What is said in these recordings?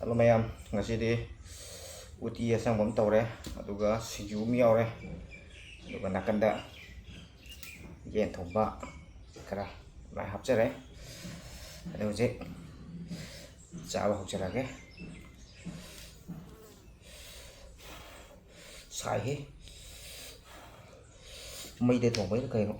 Hello mayam, ngasidi Ootti Ashangba ama tawre aduga siju ama yaure aduga nakanda yen thongba khara mai hapjare adu je chaba hokjarage sai he mai de thongba ni kaino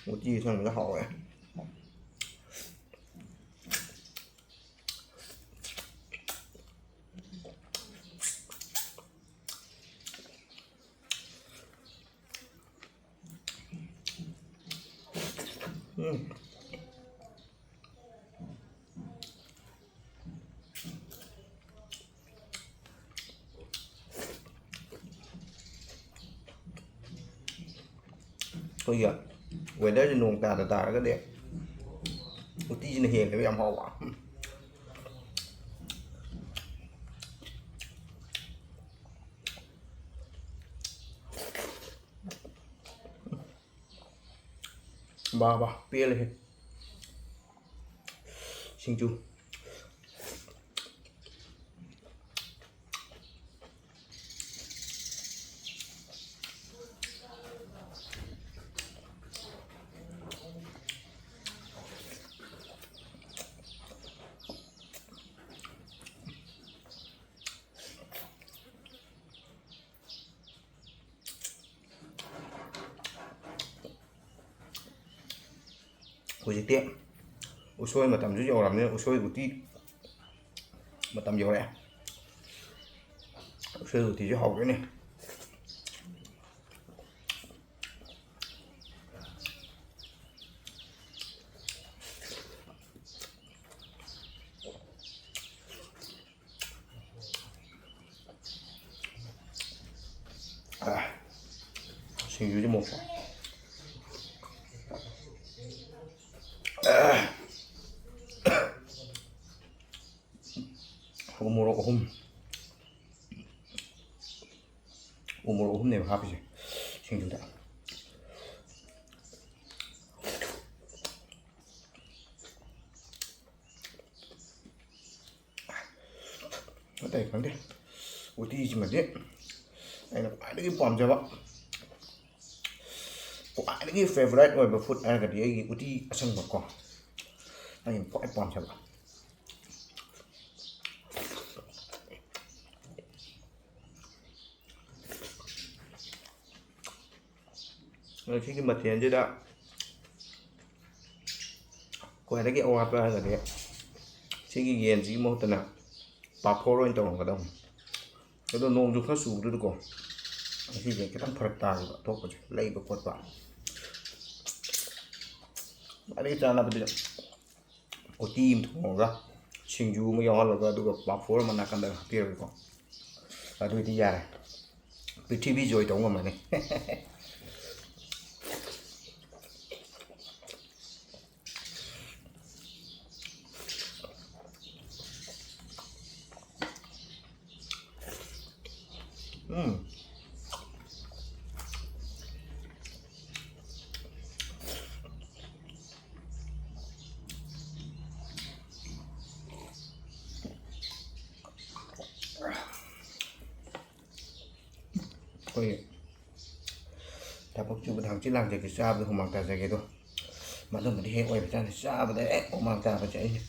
Ootti Ashangba rất hậu ấy. Thôi giờ weather thì nung tà cái đẹp Ootti nó hiền cái em họ quả ba pia lên xin chú Ôi tiệm usoi mà tầm dầu làm nên usoi Ootti mà tầm dầu này usoi thì cho hậu cái này xin dưới cho một umur này mà hấp gì xin chúng ta nó đầy khoáng đi Ootti chỉ mà biết đây là phải cái bom cho bạn phải cái favorite rồi mà food ăn cái gì Ootti Ashangba con đây là phải bom cho bạn rồi khi cái mật thiền chứ đó quay cái ô áp ra rồi đấy khi cái nghiền gì mô tả nào bà phô rồi trong cái đồng cái đồ nông dục nó sụp được không khi vậy cái thằng phật tài của thuốc của lấy được quật vào đây là bây giờ có tim thằng ra sinh du mới ho là cái đồ bà phô mà nó cần được tiêu rồi con và đôi đi ra này bị TV rồi tổng mà này Ôi, ta bốc chú thằng chỉ làm gì cái sao với không mang ta ra cái thôi mà nó mình đi hết quay phải ra sao và đấy không mang ta phải chạy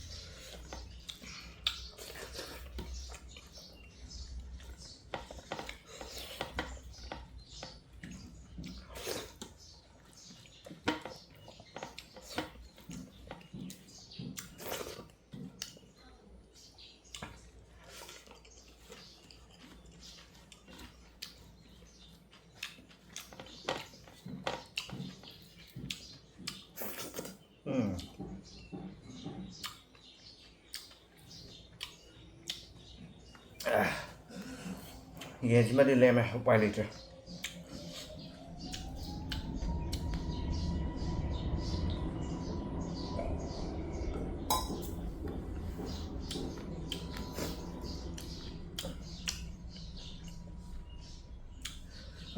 Yes, mà đi làm mà quay lại chưa?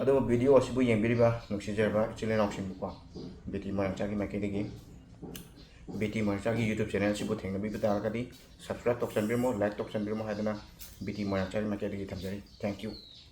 ꯑꯗꯨꯒ video ꯑꯁꯤꯕꯨ ꯌꯦꯡꯕꯤꯔꯤꯕ ꯅꯨꯡꯁꯤꯖꯔꯕ ꯏꯆꯤꯜ ꯏꯅꯥꯎꯁꯤꯡꯕꯨꯀꯣ ꯕꯤꯇꯤ ꯃꯣꯏꯔꯥꯡꯆꯥꯒꯤ ꯃꯥꯏꯀꯩꯗꯒꯤ ꯕꯤꯇꯤ ꯃꯣꯏꯔꯥꯡꯆꯥꯒꯤ YouTube channel ꯑꯁꯤꯕꯨ ꯊꯦꯡꯅꯕꯤꯕ ꯇꯥꯔꯒꯗꯤ subscribe ꯇꯧꯁꯟꯕꯤꯔꯝꯃꯣ like ꯇꯧꯁꯟꯕꯤꯔꯝꯃꯣ ꯍꯥꯏꯗꯨꯅ ꯕꯤꯇꯤ ꯃꯣꯏꯔꯥꯡꯆꯥꯒꯤ ꯃꯥꯏꯀꯩꯗꯒꯤ ꯊꯝꯖꯔꯤ ꯊꯦꯡꯛ ꯌꯨ